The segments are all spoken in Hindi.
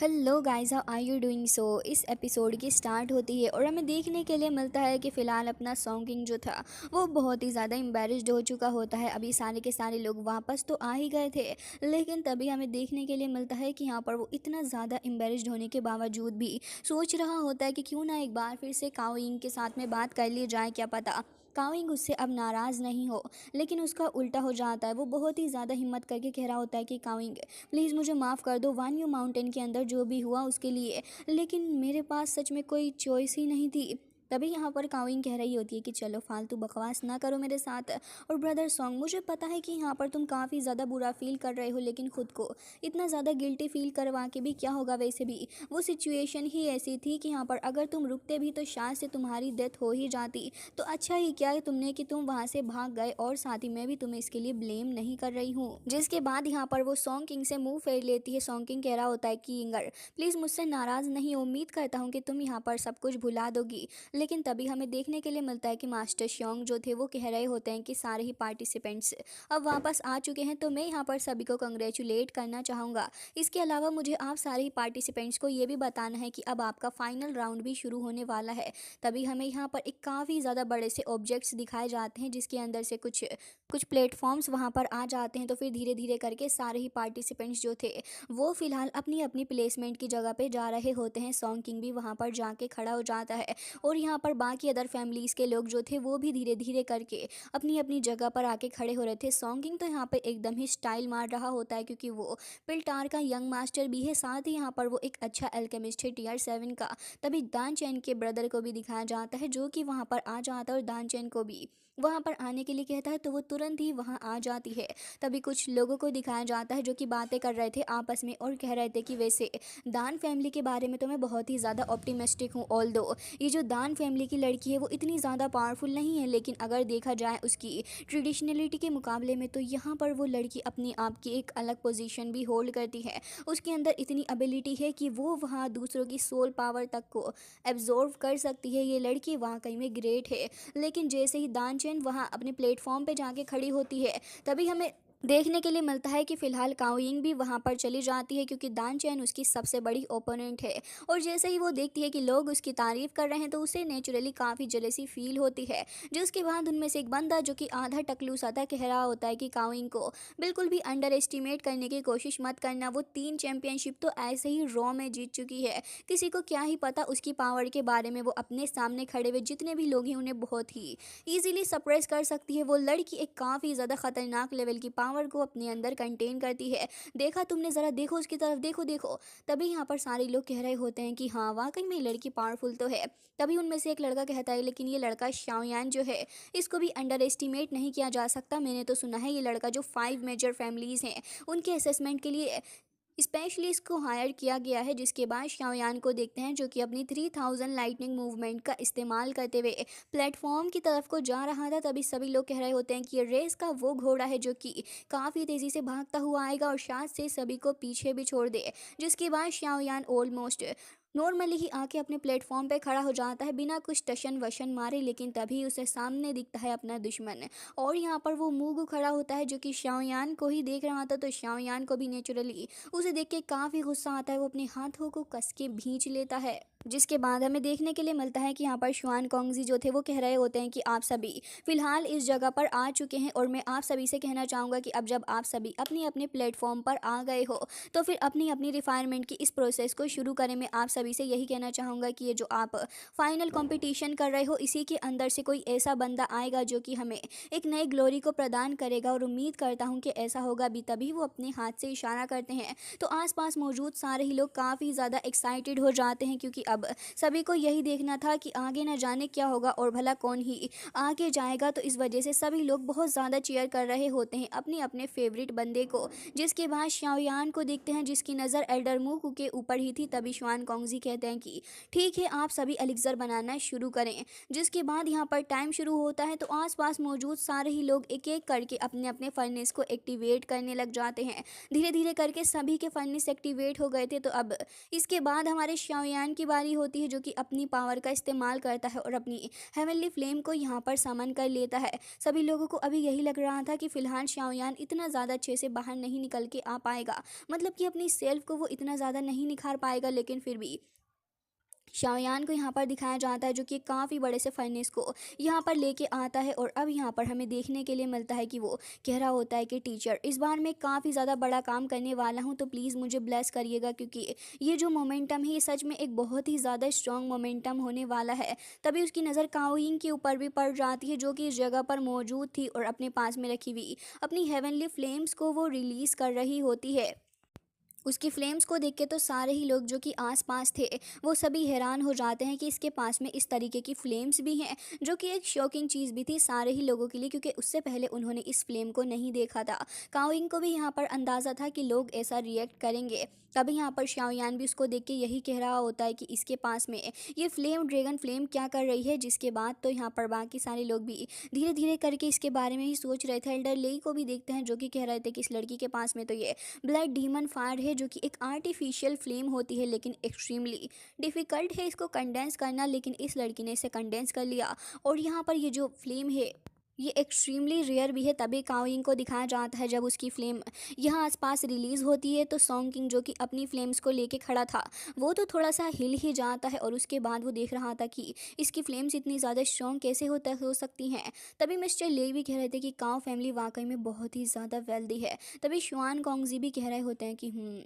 Hello guys, how are you doing. इस एपिसोड की स्टार्ट होती है और हमें देखने के लिए मिलता है कि फ़िलहाल अपना सॉन्ग किंग जो था वो बहुत ही ज़्यादा एम्बेरस्ड हो चुका होता है। अभी सारे के सारे लोग वापस तो आ ही गए थे, लेकिन तभी हमें देखने के लिए मिलता है कि यहाँ पर वो इतना ज़्यादा एम्बेरस्ड होने के बावजूद भी सोच रहा होता है कि क्यों ना एक बार फिर से काओ यिंग के साथ में बात कर ली जाए, क्या पता काओ यिंग उससे अब नाराज़ नहीं हो। लेकिन उसका उल्टा हो जाता है। वो बहुत ही ज़्यादा हिम्मत करके कह रहा होता है कि काओ यिंग प्लीज़ मुझे माफ़ कर दो वान यू माउंटेन के अंदर जो भी हुआ उसके लिए, लेकिन मेरे पास सच में कोई चॉइस ही नहीं थी। तभी यहाँ पर काविंग कह रही होती है कि चलो फालतू बकवास ना करो मेरे साथ। और ब्रदर सॉन्ग, मुझे पता है कि यहाँ पर तुम काफ़ी ज़्यादा बुरा फील कर रहे हो, लेकिन खुद को इतना ज़्यादा गिल्टी फील करवा के भी क्या होगा। वैसे भी वो सिचुएशन ही ऐसी थी कि यहाँ पर अगर तुम रुकते भी तो शायद से तुम्हारी डेथ हो ही जाती। तो अच्छा ही क्या तुमने कि तुम वहाँ से भाग गए, और साथ ही मैं भी तुम्हें इसके लिए ब्लेम नहीं कर रही हूँ। जिसके बाद यहाँ पर वो सॉन्ग किंग से मुंह फेर लेती है। सॉन्ग किंग कह रहा होता है कि यिंगर प्लीज़ मुझसे नाराज़ नहीं हो, उम्मीद करता हूँ कि तुम यहाँ पर सब कुछ भुला दोगी। लेकिन तभी हमें देखने के लिए मिलता है कि मास्टर श्योंग जो थे वो कह रहे होते हैं कि सारे ही पार्टिसिपेंट्स अब वापस आ चुके हैं, तो मैं यहाँ पर सभी को कंग्रेचुलेट करना चाहूँगा। इसके अलावा मुझे आप सारे ही पार्टिसिपेंट्स को ये भी बताना है कि अब आपका फाइनल राउंड भी शुरू होने वाला है। तभी हमें यहाँ पर एक काफ़ी ज़्यादा बड़े से ऑब्जेक्ट्स दिखाए जाते हैं, जिसके अंदर से कुछ कुछ प्लेटफॉर्म्स वहाँ पर आ जाते हैं। तो फिर धीरे धीरे करके सारे ही पार्टिसिपेंट्स जो थे वो फिलहाल अपनी अपनी प्लेसमेंट की जगह पे जा रहे होते हैं। सॉन्ग किंग भी वहाँ पर जाके खड़ा हो जाता है, और यहाँ पर बाकी अदर फैमिलीज़ के लोग जो थे वो भी धीरे धीरे करके अपनी अपनी जगह पर आके खड़े हो रहे थे। सॉन्ग किंग तो यहाँ पर एकदम ही स्टाइल मार रहा होता है, क्योंकि वो पिल्टार का यंग मास्टर भी है, साथ ही यहाँ पर वो एक अच्छा एल्केमिस्ट है टीयर 7 का। तभी दान चैन के ब्रदर को भी दिखाया जाता है, जो कि वहाँ पर आ जाता है और दान चैन को भी वहाँ पर आने के लिए कहता है, तो वो तुरंत ही वहाँ आ जाती है। तभी कुछ लोगों को दिखाया जाता है जो कि बातें कर रहे थे आपस में, और कह रहे थे कि वैसे दान फैमिली के बारे में तो मैं बहुत ही ज़्यादा ऑप्टिमिस्टिक हूँ। ऑल्दो ये जो दान फैमिली की लड़की है वो इतनी ज़्यादा पावरफुल नहीं है, लेकिन अगर देखा जाए उसकी ट्रेडिशनलिटी के मुकाबले में, तो यहाँ पर वो लड़की अपने आप की एक अलग पोजीशन भी होल्ड करती है। उसके अंदर इतनी एबिलिटी है कि वो वहाँ दूसरों की सोल पावर तक को एब्जॉर्व कर सकती है। ये लड़की वाकई में ग्रेट है। लेकिन जैसे ही दानचैन वहाँ अपने प्लेटफॉर्म पे जाके खड़ी होती है, तभी हमें देखने के लिए मिलता है कि फ़िलहाल काओ यिंग भी वहाँ पर चली जाती है, क्योंकि दान चैन उसकी सबसे बड़ी ओपोनेंट है। और जैसे ही वो देखती है कि लोग उसकी तारीफ़ कर रहे हैं, तो उसे नेचुरली काफ़ी जेलसी फील होती है। जिसके बाद उनमें से एक बंदा जो कि आधा टकलू सा था कह रहा होता है कि काओ यिंग को बिल्कुल भी अंडर एस्टिमेट करने की कोशिश मत करना। वो 3 चैंपियनशिप तो ऐसे ही रॉ में जीत चुकी है। किसी को क्या ही पता उसकी पावर के बारे में। वो अपने सामने खड़े हुए जितने भी लोग हैं उन्हें बहुत ही ईजिली सप्रेस कर सकती है। वो लड़की एक काफ़ी ज़्यादा खतरनाक लेवल की पावर को अपने अंदर कंटेन करती है। देखा तुमने, ज़रा देखो उसकी तरफ, देखो देखो। तभी यहाँ पर सारे लोग कह रहे होते हैं कि हाँ वाकई में ये लड़की पावरफुल तो है। तभी उनमें से एक लड़का कहता है, लेकिन ये लड़का शाओयान जो है इसको भी अंडर एस्टिमेट नहीं किया जा सकता। मैंने तो सुना है ये लड़का जो 5 मेजर फैमिलीज़ हैं उनके असेसमेंट के लिए स्पेशली इसको हायर किया गया है। जिसके बाद शाओयान को देखते हैं जो कि अपनी 3000 लाइटनिंग मूवमेंट का इस्तेमाल करते हुए प्लेटफॉर्म की तरफ को जा रहा था। तभी सभी लोग कह रहे होते हैं कि ये रेस का वो घोड़ा है जो कि काफ़ी तेज़ी से भागता हुआ आएगा और शायद से सभी को पीछे भी छोड़ दे। जिसके बाद शाओयान ऑलमोस्ट नॉर्मली ही आके अपने प्लेटफॉर्म पे खड़ा हो जाता है बिना कुछ टशन वशन मारे, लेकिन तभी उसे सामने दिखता है अपना दुश्मन। और यहाँ पर वो मूगू खड़ा होता है जो कि शाओयान को ही देख रहा था। तो शाओयान को भी नेचुरली उसे देख के काफ़ी गुस्सा आता है। वो अपने हाथों को कस के भींच लेता है। जिसके बाद हमें देखने के लिए मिलता है कि यहाँ पर शुआन कोंगजी जो थे वो कह रहे होते हैं कि आप सभी फिलहाल इस जगह पर आ चुके हैं, और मैं आप सभी से कहना चाहूँगा कि अब जब आप सभी अपने अपने प्लेटफॉर्म पर आ गए हो, तो फिर अपनी अपनी रिफायरमेंट की इस प्रोसेस को शुरू करें। मैं आप सभी से यही कहना चाहूँगा कि ये जो आप फाइनल कंपटीशन कर रहे हो, इसी के अंदर से कोई ऐसा बंदा आएगा जो कि हमें एक नई ग्लोरी को प्रदान करेगा, और उम्मीद करता हूँ कि ऐसा होगा भी। तभी वो अपने हाथ से इशारा करते हैं, तो आसपास मौजूद सारे ही लोग काफ़ी ज़्यादा एक्साइटेड हो जाते हैं, क्योंकि अब सभी को यही देखना था कि आगे न जाने क्या होगा और भला कौन ही आगे जाएगा। तो इस वजह से सभी लोग बहुत ज़्यादा चीयर कर रहे होते हैं अपने अपने फेवरेट बंदे को। जिसके बाद शाओयान को देखते हैं जिसकी नज़र एल्डर मूकू के ऊपर ही थी। तभी शुआन कोंगजी कहते हैं कि ठीक है, आप सभी एलिक्सर बनाना शुरू करें। जिसके बाद यहाँ पर टाइम शुरू होता है, तो आसपास मौजूद सारे ही लोग एक एक करके अपने अपने फर्नेस को एक्टिवेट करने लग जाते हैं। धीरे धीरे करके सभी के फर्नेस एक्टिवेट हो गए थे। तो अब इसके बाद हमारे शाओयान की बारी रही होती है जो कि अपनी पावर का इस्तेमाल करता है और अपनी हेवनली फ्लेम को यहाँ पर समन कर लेता है। सभी लोगों को अभी यही लग रहा था कि फ़िलहाल शाओयान इतना ज़्यादा अच्छे से बाहर नहीं निकल के आ पाएगा, मतलब कि अपनी सेल्फ को वो इतना ज़्यादा नहीं निखार पाएगा, लेकिन फिर भी शाओयान को यहाँ पर दिखाया जाता है जो कि काफ़ी बड़े से फर्नेस को यहाँ पर लेके आता है। और अब यहाँ पर हमें देखने के लिए मिलता है कि वो कह रहा होता है कि टीचर, इस बार मैं काफ़ी ज़्यादा बड़ा काम करने वाला हूँ, तो प्लीज़ मुझे ब्लेस करिएगा, क्योंकि ये जो मोमेंटम है ये सच में एक बहुत ही ज़्यादा स्ट्रॉन्ग मोमेंटम होने वाला है। तभी उसकी नज़र काओयिंग के ऊपर भी पड़ जाती है जो कि इस जगह पर मौजूद थी और अपने पास में रखी हुई अपनी हेवनली फ्लेम्स को वो रिलीज़ कर रही होती है। उसकी फ्लेम्स को देख के तो सारे ही लोग जो कि आसपास थे वो सभी हैरान हो जाते हैं कि इसके पास में इस तरीके की फ्लेम्स भी हैं, जो कि एक शॉकिंग चीज़ भी थी सारे ही लोगों के लिए, क्योंकि उससे पहले उन्होंने इस फ्लेम को नहीं देखा था। काओइंग को भी यहाँ पर अंदाज़ा था कि लोग ऐसा रिएक्ट करेंगे। तभी यहाँ पर शाओयान भी उसको देख के यही कह रहा होता है कि इसके पास में ये फ्लेम, ड्रैगन फ्लेम क्या कर रही है। जिसके बाद तो यहाँ पर बाकी सारे लोग भी धीरे धीरे करके इसके बारे में ही सोच रहे थे। एल्डर लेई को भी देखते हैं जो कि कह रहे थे कि इस लड़की के पास में तो ये ब्लड डीमन फायर है, जो कि एक आर्टिफिशियल फ्लेम होती है, लेकिन एक्सट्रीमली डिफ़िकल्ट है इसको कंडेंस करना, लेकिन इस लड़की ने इसे कंडेंस कर लिया। और यहाँ पर ये जो फ्लेम है ये एक्सट्रीमली रेयर भी है। तभी काओइंग को दिखाया जाता है जब उसकी फ्लेम यहाँ आसपास रिलीज़ होती है, तो सॉन्ग किंग जो कि अपनी फ्लेम्स को लेके खड़ा था वो तो थोड़ा सा हिल ही जाता है। और उसके बाद वो देख रहा था कि इसकी फ्लेम्स इतनी ज़्यादा स्ट्रॉन्ग कैसे हो सकती हैं। तभी मिस्टर ले भी कह रहे थे कि काओ फैमिली वाकई में बहुत ही ज़्यादा वेल्दी है। तभी शुआन कोंगजी भी कह रहे होते हैं कि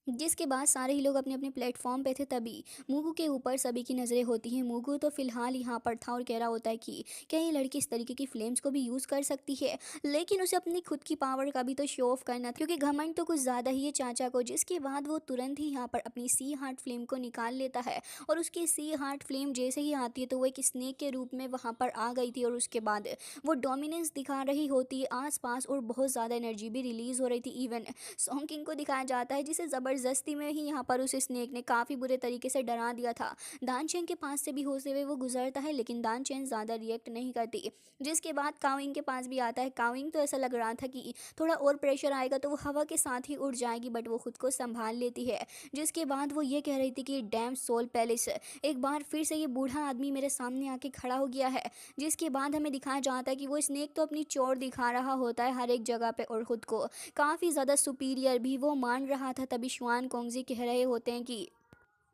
जिसके बाद सारे ही लोग अपने अपने प्लेटफॉर्म पे थे। तभी मूगू के ऊपर सभी की नज़रें होती हैं। मूगू तो फिलहाल यहाँ पर था और कह रहा होता है कि क्या ये लड़की इस तरीके की फ्लेम्स को भी यूज़ कर सकती है, लेकिन उसे अपनी खुद की पावर का भी तो शो ऑफ करना था, क्योंकि घमंड तो कुछ ज़्यादा ही है चाचा को। जिसके बाद वो तुरंत ही यहाँ पर अपनी सी हार्ट फ्लेम को निकाल लेता है और उसकी सी हार्ट फ्लेम जैसे ही आती है तो वो एक स्नेक के रूप में वहाँ पर आ गई थी। और उसके बाद वो डोमिनेंस दिखा रही होती है आसपास और बहुत ज़्यादा एनर्जी भी रिलीज़ हो रही थी। इवन सॉन्ग किंग को दिखाया जाता है जिसे ज़बरदस्ती में ही यहाँ पर उस स्नेक ने काफ़ी बुरे तरीके से डरा दिया था। दानचेन के पास से भी होते हुए वो गुजरता है, लेकिन दानचेन ज़्यादा रिएक्ट नहीं करती। जिसके बाद काविंग के पास भी आता है। काविंग तो ऐसा लग रहा था कि थोड़ा और प्रेशर आएगा तो वो हवा के साथ ही उड़ जाएगी, बट वो खुद को संभाल लेती है। जिसके बाद वो ये कह रही थी कि डैम सोल पैलेस, एक बार फिर से ये बूढ़ा आदमी मेरे सामने आके खड़ा हो गया है। जिसके बाद हमें दिखाया जाता है कि वो स्नेक तो अपनी चोट दिखा रहा होता है हर एक जगह पे और ख़ुद को काफ़ी ज़्यादा सुपीरियर भी वो मान रहा था। तभी शुआन कोंगजी कह रहे होते हैं कि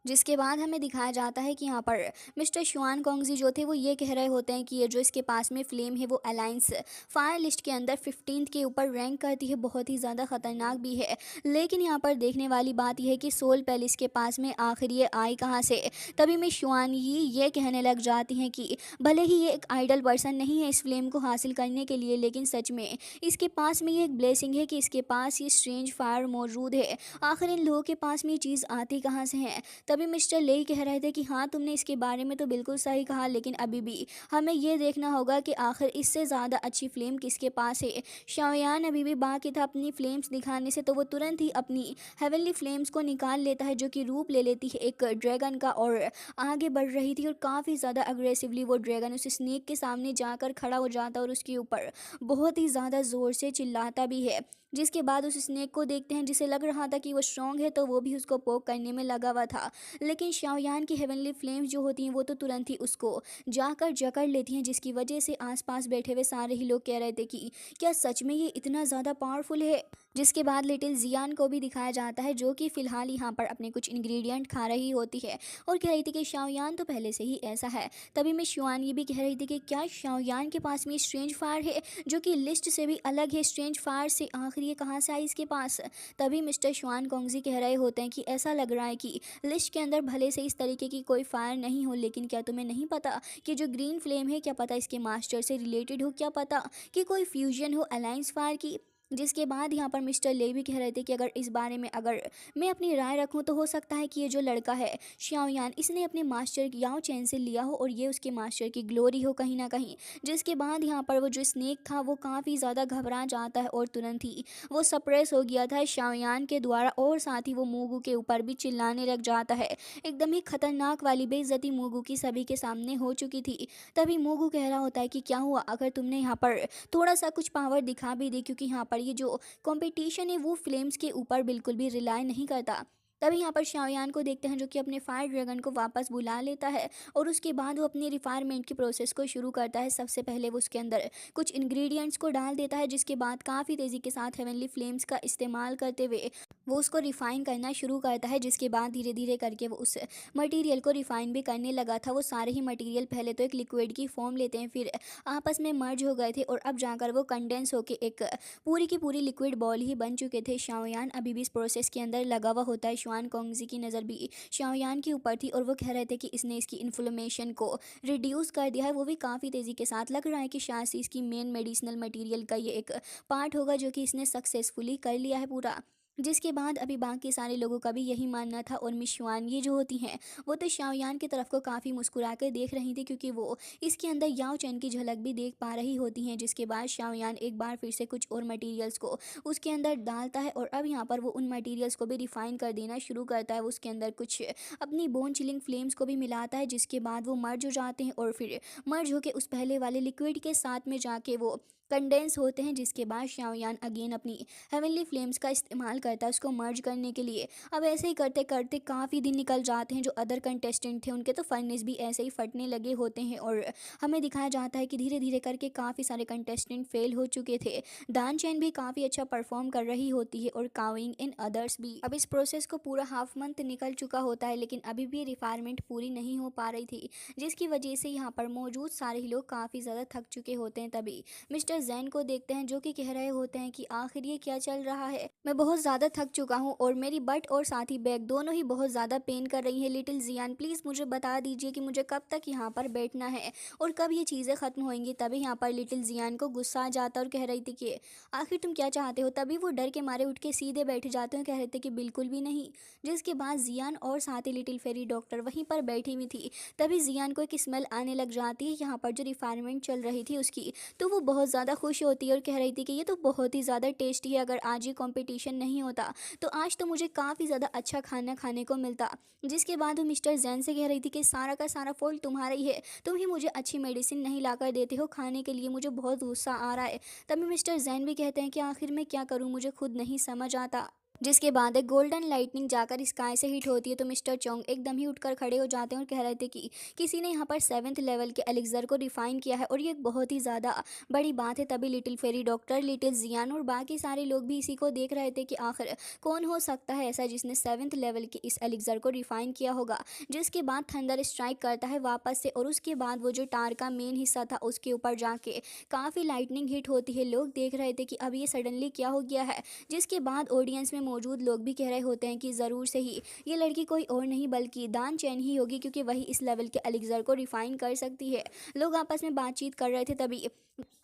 जिसके बाद हमें दिखाया जाता है कि यहाँ पर मिस्टर शुआन कोंगजी जो थे वो ये कह रहे होते हैं कि ये जो इसके पास में फ्लेम है वो अलायंस फायर लिस्ट के अंदर 15th के ऊपर रैंक करती है, बहुत ही ज़्यादा ख़तरनाक भी है। लेकिन यहाँ पर देखने वाली बात यह है कि सोल पैलेस के पास में आखिर ये आई कहाँ से। तभी मिस शुआन ये कहने लग जाती हैं कि भले ही ये एक आइडल पर्सन नहीं है इस फ्लेम को हासिल करने के लिए, लेकिन सच में इसके पास में ये एक ब्लेसिंग है कि इसके पास ये स्ट्रेंज फायर मौजूद है। आखिर इन लोगों के पास में ये चीज़ आती कहाँ से है। तभी मिस्टर ले कह रहे थे कि हाँ तुमने इसके बारे में तो बिल्कुल सही कहा, लेकिन अभी भी हमें ये देखना होगा कि आखिर इससे ज़्यादा अच्छी फ्लेम किसके पास है। शाओयान अभी भी बाकी था अपनी फ्लेम्स दिखाने से, तो वो तुरंत ही अपनी हेवनली फ्लेम्स को निकाल लेता है जो कि रूप ले लेती है एक ड्रैगन का और आगे बढ़ रही थी। और काफ़ी ज़्यादा अग्रेसिवली वो ड्रैगन उस स्नेक के सामने जाकर खड़ा हो जाता है और उसके ऊपर बहुत ही ज़्यादा ज़ोर से चिल्लाता भी है। जिसके बाद उस स्नेक को देखते हैं जिसे लग रहा था कि वो स्ट्रॉन्ग है, तो वो भी उसको पोक करने में लगा हुआ था। लेकिन शाओयान की हेवनली फ्लेम्स जो होती हैं वो तो तुरंत ही उसको जाकर जकड़ लेती हैं, जिसकी वजह से आसपास बैठे हुए सारे ही लोग कह रहे थे कि क्या सच में ये इतना ज़्यादा पावरफुल है। जिसके बाद लिटिल जियान को भी दिखाया जाता है जो कि फ़िलहाल यहाँ पर अपने कुछ इंग्रेडिएंट खा रही होती है और कह रही थी कि शाओयान तो पहले से ही ऐसा है। तभी मैं शुआन ये भी कह रही थी कि क्या शाओयान के पास में स्ट्रेंज फायर है जो कि लिस्ट से भी अलग है। स्ट्रेंज फायर से आखिर ये कहाँ से आई इसके पास। तभी मिस्टर शुआन कोंगजी कह रहे होते हैं कि ऐसा लग रहा है कि लिस्ट के अंदर भले से इस तरीके की कोई फायर नहीं हो, लेकिन क्या तुम्हें नहीं पता कि जो ग्रीन फ्लेम है क्या पता इसके मास्टर से रिलेटेड हो, क्या पता कि कोई फ्यूजन हो अलायंस फायर की। जिसके बाद यहाँ पर मिस्टर ले भी कह रहे थे कि अगर इस बारे में अगर मैं अपनी राय रखूँ तो हो सकता है कि ये जो लड़का है शाओयान इसने अपने मास्टर याओ चैन से लिया हो और ये उसके मास्टर की ग्लोरी हो कहीं ना कहीं। जिसके बाद यहाँ पर वो जो स्नेक था वो काफ़ी ज़्यादा घबरा जाता है और तुरंत ही वो सप्रेस हो गया था शाओयान के द्वारा और साथ ही वो मूगू के ऊपर भी चिल्लाने लग जाता है। एकदम ही खतरनाक वाली बेइज्जती मूगू की सभी के सामने हो चुकी थी। तभी मूगू कह रहा होता है कि क्या हुआ अगर तुमने यहाँ पर थोड़ा सा कुछ पावर दिखा भी दी, क्योंकि यहाँ पर ये जो कंपटीशन है वो फ्लेम्स के ऊपर बिल्कुल भी रिलाई नहीं करता। तभी यहाँ पर शाओयान को देखते हैं जो कि अपने फायर ड्रैगन को वापस बुला लेता है और उसके बाद वो अपनी रिफायरमेंट की प्रोसेस को शुरू करता है। सबसे पहले वो उसके अंदर कुछ इंग्रेडिएंट्स को डाल देता है, जिसके बाद काफ़ी तेज़ी के साथ हेवनली फ्लेम्स का इस्तेमाल करते हुए वो उसको रिफ़ाइन करना शुरू करता है। जिसके बाद धीरे धीरे करके वो उस मटेरियल को रिफ़ाइन भी करने लगा था। वो सारे ही मटेरियल पहले तो एक लिक्विड की फॉर्म लेते हैं, फिर आपस में मर्ज हो गए थे और अब जाकर वो कंडेंस होके एक पूरी की पूरी लिक्विड बॉल ही बन चुके थे। शाओयान अभी भी इस प्रोसेस के अंदर लगा हुआ होता है। शुआन कोंगजी की नज़र भी शाओयान के ऊपर थी और वो कह रहे थे कि इसने इसकी इन्फ्लेमेशन को रिड्यूस कर दिया है। वो भी काफ़ी तेज़ी के साथ लग रहा है कि शायद से इसकी मेन मेडिसिनल मटेरियल का ये एक पार्ट होगा जो कि इसने सक्सेसफुली कर लिया है पूरा। जिसके बाद अभी बाकी सारे लोगों का भी यही मानना था और मिस शुआन ये जो होती हैं वो तो शाओयान की तरफ को काफ़ी मुस्कुरा कर देख रही थी, क्योंकि वो इसके अंदर याओ चैन की झलक भी देख पा रही होती हैं। जिसके बाद शाओयान एक बार फिर से कुछ और मटेरियल्स को उसके अंदर डालता है और अब यहाँ पर वो उन मटेरियल्स को भी रिफाइन कर देना शुरू करता है। वो उसके अंदर कुछ अपनी बोन चिलिंग फ्लेम्स को भी मिलाता है, जिसके बाद वो मर्ज हो जाते हैं और फिर मर्ज होके उस पहले वाले लिक्विड के साथ में जाके वो कंडेंस होते हैं। जिसके बाद शाओयान अगेन अपनी हेवनली फ्लेम्स का इस्तेमाल करता है उसको मर्ज करने के लिए। अब ऐसे ही करते करते काफ़ी दिन निकल जाते हैं। जो अदर कंटेस्टेंट थे उनके तो फर्नेस भी ऐसे ही फटने लगे होते हैं और हमें दिखाया जाता है कि धीरे धीरे करके काफ़ी सारे कंटेस्टेंट फेल हो चुके थे। दान चैन भी काफ़ी अच्छा परफॉर्म कर रही होती है और काविंग इन अदर्स भी। अब इस प्रोसेस को पूरा हाफ मंथ निकल चुका होता है, लेकिन अभी भी रिफायरमेंट पूरी नहीं हो पा रही थी, जिसकी वजह से यहाँ पर मौजूद सारे ही लोग काफ़ी ज़्यादा थक चुके होते हैं। तभी मिस्टर जैन को देखते हैं जो कि कह रहे होते हैं कि आखिर ये क्या चल रहा है, मैं बहुत ज़्यादा थक चुका हूँ और मेरी बट और साथ ही बैक दोनों ही बहुत ज़्यादा पेन कर रही है। लिटिल जियान प्लीज़ मुझे बता दीजिए कि मुझे कब तक यहाँ पर बैठना है और कब ये चीज़ें ख़त्म होंगी। तभी यहाँ पर लिटिल जियान को गुस्सा आ जाता और कह रही थी कि आखिर तुम क्या चाहते हो। तभी वो डर के मारे उठ के सीधे बैठ जाते हैं, कह रहे थे कि बिल्कुल भी नहीं। जिसके बाद जियान और साथ ही लिटिल फेरी डॉक्टर वहीं पर बैठी हुई थी। तभी जियान को एक स्मेल आने लग जाती है यहाँ पर जो रिफायरमेंट चल रही थी उसकी, तो वो बहुत ज़्यादा खुश होती है और कह रही थी कि ये तो बहुत ही ज़्यादा टेस्टी है, अगर आज ये कंपटीशन नहीं होता तो आज तो मुझे काफ़ी ज़्यादा अच्छा खाना खाने को मिलता। जिसके बाद वो मिस्टर जैन से कह रही थी कि सारा का सारा फॉल्ट तुम्हारा ही है, तुम ही मुझे अच्छी मेडिसिन नहीं ला कर देते हो खाने के लिए, मुझे बहुत गुस्सा आ रहा है। तभी मिस्टर जैन भी कहते हैं कि आखिर मैं क्या करूँ, मुझे खुद नहीं समझ आता। जिसके बाद एक गोल्डन लाइटनिंग जाकर स्काई से हिट होती है तो मिस्टर चोंग एकदम ही उठकर खड़े हो जाते हैं और कह रहे थे कि किसी ने यहाँ पर 7th लेवल के एलिक्सर को रिफाइन किया है और ये एक बहुत ही ज़्यादा बड़ी बात है। तभी लिटिल फेरी डॉक्टर, लिटिल जियान और बाकी सारे लोग भी इसी को देख रहे थे कि आखिर कौन हो सकता है ऐसा जिसने 7th लेवल के इस एलिक्सर को रिफाइन किया होगा। जिसके बाद थंडर स्ट्राइक करता है वापस से और उसके बाद वो जो टार का मेन हिस्सा था उसके ऊपर जाके काफ़ी लाइटनिंग हिट होती है। लोग देख रहे थे कि अब ये सडनली क्या हो गया है। जिसके बाद ऑडियंस में मौजूद लोग भी कह रहे होते हैं कि ज़रूर से ही ये लड़की कोई और नहीं बल्कि दान चैन ही होगी, क्योंकि वही इस लेवल के एलिक्सर को रिफाइन कर सकती है। लोग आपस में बातचीत कर रहे थे। तभी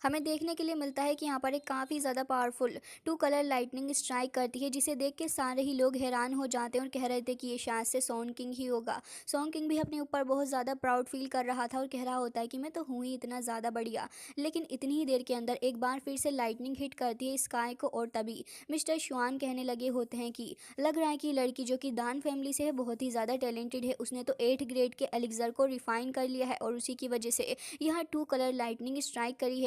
हमें देखने के लिए मिलता है कि यहाँ पर एक काफ़ी ज़्यादा पावरफुल 2 कलर लाइटनिंग स्ट्राइक करती है, जिसे देख के सारे ही लोग हैरान हो जाते हैं और कह रहे थे कि ये शायद से सॉन किंग ही होगा। सॉन किंग भी अपने ऊपर बहुत ज़्यादा प्राउड फील कर रहा था और कह रहा होता है कि मैं तो हूँ ही इतना ज़्यादा बढ़िया। लेकिन इतनी ही देर के अंदर एक बार फिर से लाइटनिंग हिट करती है स्काई को और तभी मिस्टर शुआन कहने लगे होते हैं कि लग रहा है कि लड़की जो कि दान फैमिली से है बहुत ही ज़्यादा टैलेंटेड है, उसने तो 8 ग्रेड के एलिक्सर को रिफाइन कर लिया है और उसी की वजह से यहाँ 2 कलर लाइटनिंग स्ट्राइक करी है।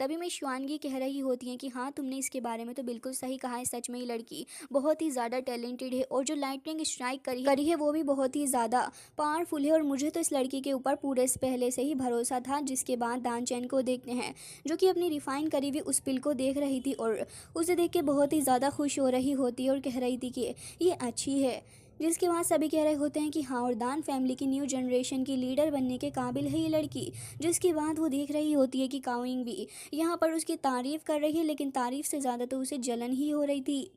तभी मैं शुआनगी कह रही होती हैं कि हाँ तुमने इसके बारे में तो बिल्कुल सही कहा है, सच में ये लड़की बहुत ही ज़्यादा टैलेंटेड है और जो लाइटनिंग स्ट्राइक करी है वो भी बहुत ही ज़्यादा पावरफुल है और मुझे तो इस लड़की के ऊपर पूरे से पहले से ही भरोसा था। जिसके बाद दान चैन को देखते हैं जो कि अपनी रिफाइन करी हुई उस पिल को देख रही थी और उसे देख के बहुत ही ज़्यादा खुश हो रही होती है और कह रही थी कि ये अच्छी है। जिसके बाद सभी कह रहे होते हैं कि हाँ और दान फैमिली की न्यू जनरेशन की लीडर बनने के काबिल है ये लड़की। जिसके बाद वो देख रही होती है कि काविंग भी यहाँ पर उसकी तारीफ़ कर रही है, लेकिन तारीफ़ से ज़्यादा तो उसे जलन ही हो रही थी।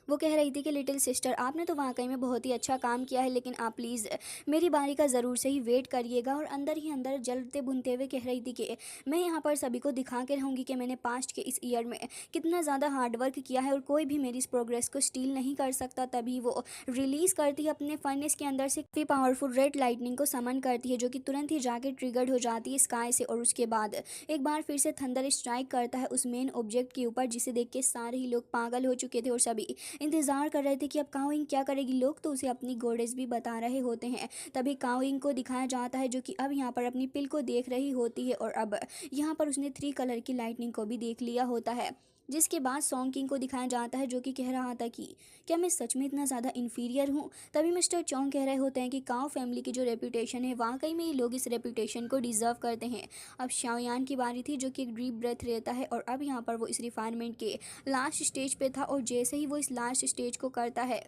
वो कह रही थी कि लिटिल सिस्टर आपने तो वाकई में बहुत ही अच्छा काम किया है, लेकिन आप प्लीज़ मेरी बारी का ज़रूर से ही वेट करिएगा। और अंदर ही अंदर जलते भुनते हुए कह रही थी कि मैं यहाँ पर सभी को दिखा के रहूँगी कि मैंने पास्ट के इस ईयर में कितना ज़्यादा हार्डवर्क किया है और कोई भी मेरी इस प्रोग्रेस को स्टील नहीं कर सकता। तभी वो रिलीज़ करती है अपने फर्नेस के अंदर से काफ़ी पावरफुल रेड लाइटनिंग को समन करती है, जो कि तुरंत ही जाके ट्रिगर्ड हो जाती है स्काई से और उसके बाद एक बार फिर से थंडर स्ट्राइक करता है उस मेन ऑब्जेक्ट के ऊपर, जिसे देख के सारे ही लोग पागल हो चुके थे और सभी इंतज़ार कर रहे थे कि अब काओइंग क्या करेगी। लोग तो उसे अपनी गॉडेस भी बता रहे होते हैं। तभी काओइंग को दिखाया जाता है जो कि अब यहाँ पर अपनी पिल को देख रही होती है और अब यहाँ पर उसने 3 कलर की लाइटनिंग को भी देख लिया होता है। जिसके बाद सॉन्ग किंग को दिखाया जाता है जो कि कह रहा था कि क्या मैं सच में इतना ज़्यादा इन्फीरियर हूँ। तभी मिस्टर चोंग कह रहे होते हैं कि काओ फैमिली की जो रेपुटेशन है वाकई में ये लोग इस रेपुटेशन को डिज़र्व करते हैं। अब शाओयान की बारी थी जो कि एक डीप ब्रेथ लेता है और अब यहाँ पर वो इस रिफाइनमेंट के लास्ट स्टेज पे था और जैसे ही वो इस लास्ट स्टेज को करता है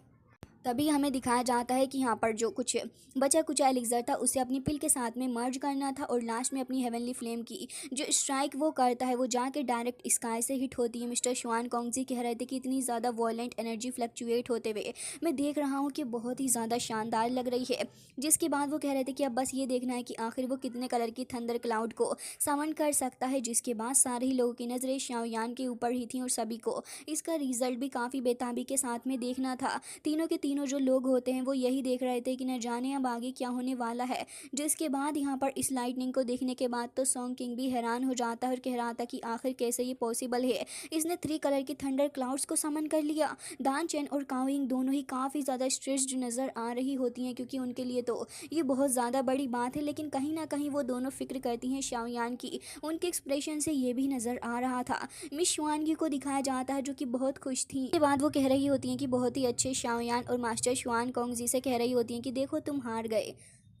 तभी हमें दिखाया जाता है कि यहाँ पर जो कुछ बचा कुचा एलिक्सर था उसे अपनी पिल के साथ में मर्ज करना था और लास्ट में अपनी हेवनली फ्लेम की जो स्ट्राइक वो करता है वो जाके डायरेक्ट स्काई से हिट होती है। मिस्टर शुआन कॉन्गजी कह रहे थे कि इतनी ज़्यादा वॉयलेंट एनर्जी फ्लक्चुएट होते हुए मैं देख रहा हूँ कि बहुत ही ज़्यादा शानदार लग रही है। जिसके बाद वो कह रहे थे कि अब बस ये देखना है कि आखिर वो कितने कलर की थंडर क्लाउड को समन कर सकता है। जिसके बाद सारे ही लोगों की नज़रें शाओयान के ऊपर ही थी और सभी को इसका रिजल्ट भी काफ़ी बेताबी के साथ में देखना था। तीनों के तीनों जो लोग होते हैं वो यही देख रहे थे कि न जाने अब आगे क्या होने वाला है। जिसके बाद यहाँ पर इस लाइटनिंग को देखने के बाद तो सॉन्ग किंग भी हैरान हो जाता है और कह रहा था कि आखिर कैसे ये पॉसिबल है। इसने 3 कलर की थंडर क्लाउड्स को समन कर लिया। दान चेन और काओइंग दोनों ही काफ़ी ज़्यादा स्ट्रेस्ड नज़र आ रही होती हैं क्योंकि उनके लिए तो ये बहुत ज़्यादा बड़ी बात है, लेकिन कहीं ना कहीं वो दोनों फिक्र करती हैं शाओयान की। उनके एक्सप्रेशन से ये भी नज़र आ रहा था। मिस शुआनगी को दिखाया जाता है जो कि बहुत खुश थी। इसके बाद वो कह रही होती हैं कि बहुत ही अच्छे शाओयान और मास्टर शुआन कॉन्गजी से कह रही होती हैं कि देखो तुम हार गए।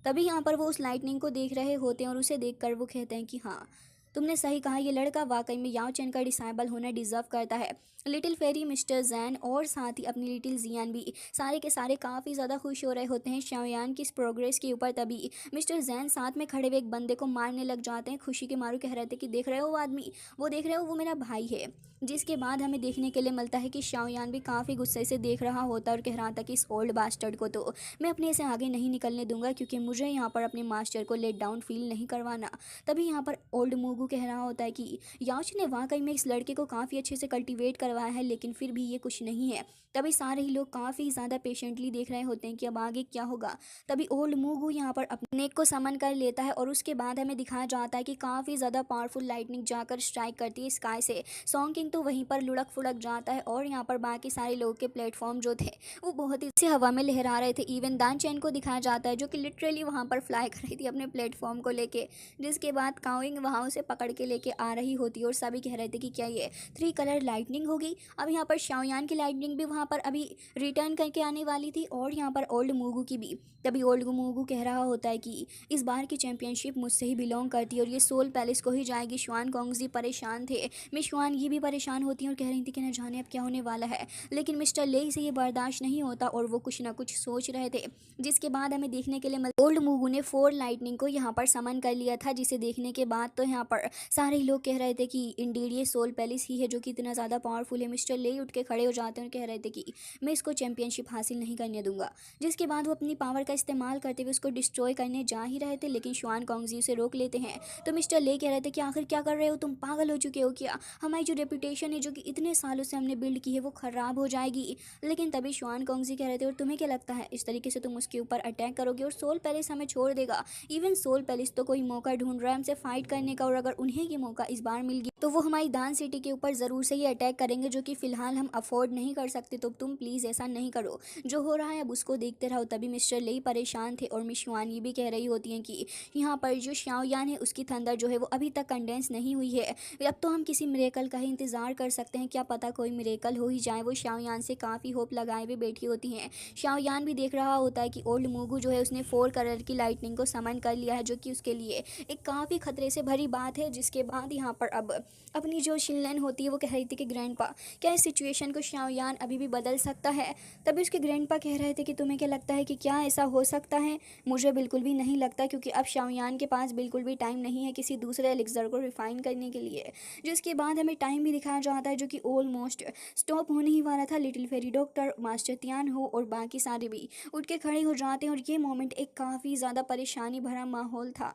तभी यहाँ पर वो उस लाइटनिंग को देख रहे होते हैं और उसे देखकर वो कहते हैं कि हाँ तुमने सही कहा, ये लड़का वाकई में याओ चेन का डिसाइबल होना डिजर्व करता है। लिटिल फेरी, मिस्टर जैन और साथ ही अपनी लिटिल जियान भी सारे के सारे काफ़ी ज़्यादा खुश हो रहे होते हैं शाओयान की इस प्रोग्रेस के ऊपर। तभी मिस्टर जैन साथ में खड़े हुए एक बंदे को मारने लग जाते हैं। खुशी के मारू कह रहे थे कि देख रहे हो वो आदमी, वो देख रहे हो वो मेरा भाई है। जिसके बाद हमें देखने के लिए मिलता है कि शाओयान भी काफ़ी गुस्से से देख रहा होता है और कह रहा था कि इस ओल्ड बास्टर्ड को तो मैं अपने से आगे नहीं निकलने दूंगा क्योंकि मुझे यहाँ पर अपने मास्टर को लेट डाउन फील नहीं करवाना। तभी यहाँ पर ओल्ड मूगू कह रहा होता है कि याच ने वाकई में इस लड़के को काफ़ी अच्छे से कल्टीवेट करवाया है लेकिन फिर भी ये कुछ नहीं है। तभी सारे ही लोग काफ़ी ज़्यादा पेशेंटली देख रहे होते हैं कि अब आगे क्या होगा। तभी ओल्ड मूगू यहाँ पर अपने नेक को समन कर लेता है और उसके बाद हमें दिखाया जाता है कि काफ़ी ज़्यादा पावरफुल लाइटनिंग जाकर स्ट्राइक करती है स्काई से। सॉन्ग किंग तो वहीं पर लुढ़क फुड़क जाता है और यहाँ पर बाकी सारे लोगों के प्लेटफॉर्म जो थे वो बहुत ही से हवा में लहरा रहे थे। इवन दान चैन को दिखाया जाता है जो कि लिटरली वहाँ पर फ्लाई कर रही थी अपने प्लेटफॉर्म को लेके। जिसके बाद काओइंग वहाँ उसे पकड़ के लेके आ रही होती और सभी कह रहे थे कि क्या ये 3 कलर लाइटनिंग होगी। अब यहाँ पर शाओयान की लाइटनिंग भी वहाँ पर अभी रिटर्न करके आने वाली थी और यहाँ पर ओल्ड मूगू की भी। तभी ओल्ड मूगू कह रहा होता है कि इस बार की चैंपियनशिप मुझसे ही बिलोंग करती है और ये सोल पैलेस को ही जाएगी। शुआन कॉन्गजी परेशान थे, मिस शुआन ये भी परेशान होती हैं और कह रही थी कि न जाने अब क्या होने वाला है। लेकिन मिस्टर ले से ये बर्दाश्त नहीं होता और वो कुछ ना कुछ सोच रहे थे। जिसके बाद हमें देखने के लिए ओल्ड मूगू ने 4 लाइटनिंग को यहाँ पर समन कर लिया था, जिसे देखने के बाद तो यहाँ पर सारे लोग कह रहे थे कि इंडीड ये सोल पैलेस ही है जो कि इतना ज़्यादा पावरफुल है। मिस्टर ले उठ के खड़े हो जाते हैं और कह रहे थे कि मैं इसको चैंपियनशिप हासिल नहीं करने दूंगा। जिसके बाद वो अपनी पावर का इस्तेमाल करते हुए उसको डिस्ट्रॉय करने जा ही रहे थे लेकिन शुआन कॉन्गजी उसे रोक लेते हैं। तो मिस्टर ले कह रहे थे कि आखिर क्या कर रहे हो, तुम पागल हो चुके हो क्या? हमारी जो रेपुटेशन है जो कि इतने सालों से हमने बिल्ड की है वो ख़राब हो जाएगी। लेकिन तभी शुआन कॉन्गजी कह रहे थे और तुम्हें क्या लगता है इस तरीके से तुम उसके ऊपर अटैक करोगे और सोल पैलेस हमें छोड़ देगा? इवन सोल पैलेस तो कोई मौका ढूंढ रहा है हमसे फाइट करने का और अगर उन्हें ये मौका इस बार मिल गया तो वो हमारी दान सिटी के ऊपर ज़रूर से ही अटैक करेंगे जो कि फ़िलहाल हम अफोर्ड नहीं कर सकते। तो तुम प्लीज़ ऐसा नहीं करो, जो हो रहा है अब उसको देखते रहो। तभी मिस्टर ले परेशान थे और मिस शुआन ये भी कह रही होती हैं कि यहाँ पर जो शाओयान है उसकी थंडर जो है वो अभी तक कंडेंस नहीं हुई है। अब तो हम किसी मिरेकल का ही इंतज़ार कर सकते हैं, क्या पता कोई मिरेकल हो ही जाए। वो शाओयान से काफ़ी होप लगाए हुए बैठी होती हैं। शाओयान भी देख रहा होता है कि ओल्ड मूगू जो है उसने 4 कलर की लाइटनिंग को समन कर लिया है जो कि उसके लिए एक काफ़ी खतरे से भरी बात है। जिसके बाद यहाँ पर अब अपनी जो शिनलैन होती है वो कह रही थी कि ग्रैंडपा क्या इस सिचुएशन को शाओयान अभी भी बदल सकता है? तभी उसके ग्रैंडपा कह रहे थे कि तुम्हें क्या लगता है कि क्या ऐसा हो सकता है? मुझे बिल्कुल भी नहीं लगता क्योंकि अब शाओयान के पास बिल्कुल भी टाइम नहीं है किसी दूसरे एलिक्सर को रिफाइन करने के लिए। जिसके बाद हमें टाइम भी दिखाया जाता है जो कि ऑलमोस्ट स्टॉप होने ही वाला था। Little fairy doctor, master Tian हो और बाकी सारे भी उठ के खड़े हो जाते हैं और ये मोमेंट एक काफ़ी ज़्यादा परेशानी भरा माहौल था।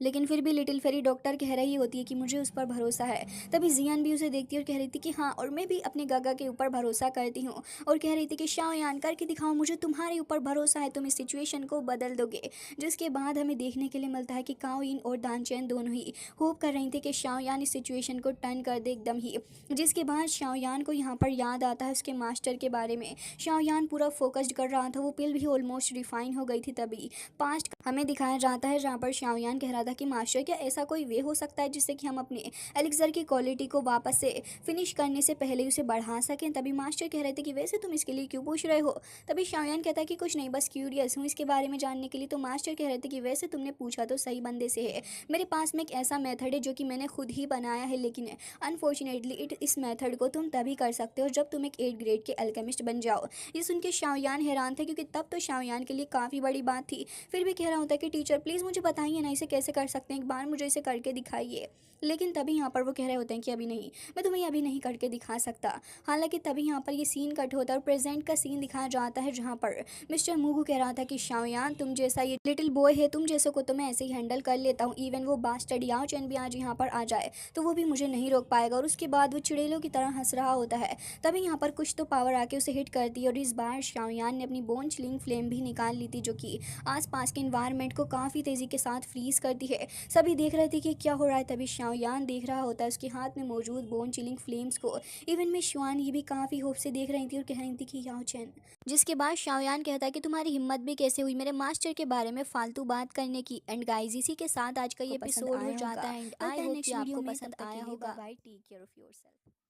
लेकिन फिर भी लिटिल फेरी डॉक्टर कह रही होती है कि मुझे उस पर भरोसा है। तभी जियान भी उसे देखती है और कह रही थी कि हाँ और मैं भी अपने गागा के ऊपर भरोसा करती हूँ और कह रही थी कि शाओयान करके दिखाओ, मुझे तुम्हारे ऊपर भरोसा है, तुम इस सिचुएशन को बदल दोगे। जिसके बाद हमें देखने के लिए मिलता है कि काओइन और दानचैन दोनों ही होप कर रही थी कि शाओयान इस सिचुएशन को टर्न कर दे एकदम ही। जिसके बाद शाओयान को यहाँ पर याद आता है उसके मास्टर के बारे में। शाओयान पूरा फोकस्ड कर रहा था, वो पिल भी ऑलमोस्ट रिफाइन हो गई थी। तभी पास्ट हमें दिखाया जाता है जहाँ पर शाओयान कह रहा था था कि मास्टर क्या ऐसा कोई वे हो सकता है जिससे कि हम अपने एलिक्सर की क्वालिटी को वापस से फिनिश करने से पहले उसे बढ़ा सकें। तभी मास्टर कह रहे थे कि वैसे तुम इसके लिए क्यों पूछ रहे हो। तभी शाओयान कहता है कि कुछ नहीं, बस क्यूरियस हूँ इसके बारे में जानने के लिए। तो मास्टर कह रहे थे कि वैसे तुमने पूछा तो सही बंदे से है, मेरे पास में एक ऐसा मेथड है जो कि मैंने खुद ही बनाया है, लेकिन अनफॉर्चुनेटली इस मेथड को तुम तभी कर सकते हो जब तुम एक 8 ग्रेड के अल्केमिस्ट बन जाओ। ये सुन के शाओयान हैरान थे, क्योंकि तब तो शाओयान के लिए काफ़ी बड़ी बात थी। फिर भी कह रहा होता है कि टीचर प्लीज़ मुझे बताइए ना इसे कैसे कर सकते हैं, एक बार मुझे इसे करके दिखाइए। लेकिन तभी यहाँ पर वो कह रहे होते हैं कि अभी नहीं, मैं तुम्हें अभी नहीं करके दिखा सकता। हालांकि तभी यहाँ पर ये सीन कट होता है और प्रेजेंट का सीन दिखाया जाता है, जहाँ पर मिस्टर मूगू कह रहा था कि शाओयान तुम जैसा ये लिटिल बॉय है, तुम जैसे को तो मैं ऐसे ही हैंडल कर लेता हूँ। इवन वो बास्टर्ड याओ चैन भी आज यहाँ पर आ जाए तो वो भी मुझे नहीं रोक पाएगा। और उसके बाद वो चिड़ेलों की तरह हंस रहा होता है। तभी यहाँ पर कुछ तो पावर आके उसे हिट करती है, और इस बार शाओयान ने अपनी बोन चिलिंग फ्लेम भी निकाल ली थी, जो कि आसपास के इन्वायरमेंट को काफ़ी तेज़ी के साथ फ्रीज करती है। सभी देख रहे थे कि क्या हो रहा है। तभी शाओयान देख रहा होता है उसके हाथ में मौजूद बोन चिलिंग फ्लेम्स को। इवन में शुआन ये भी काफ़ी होप से देख रही थी और कह रही थी कि याओ चैन। जिसके बाद शाओयान कहता है कि तुम्हारी हिम्मत भी कैसे हुई मेरे मास्टर के बारे में फालतू बात करने की। एंड गाइस इसी के साथ आज का ये एपिसोड हो जाता है। एंड आई होप कि आपको पसंद आया होगा। Bye, take care of yourself.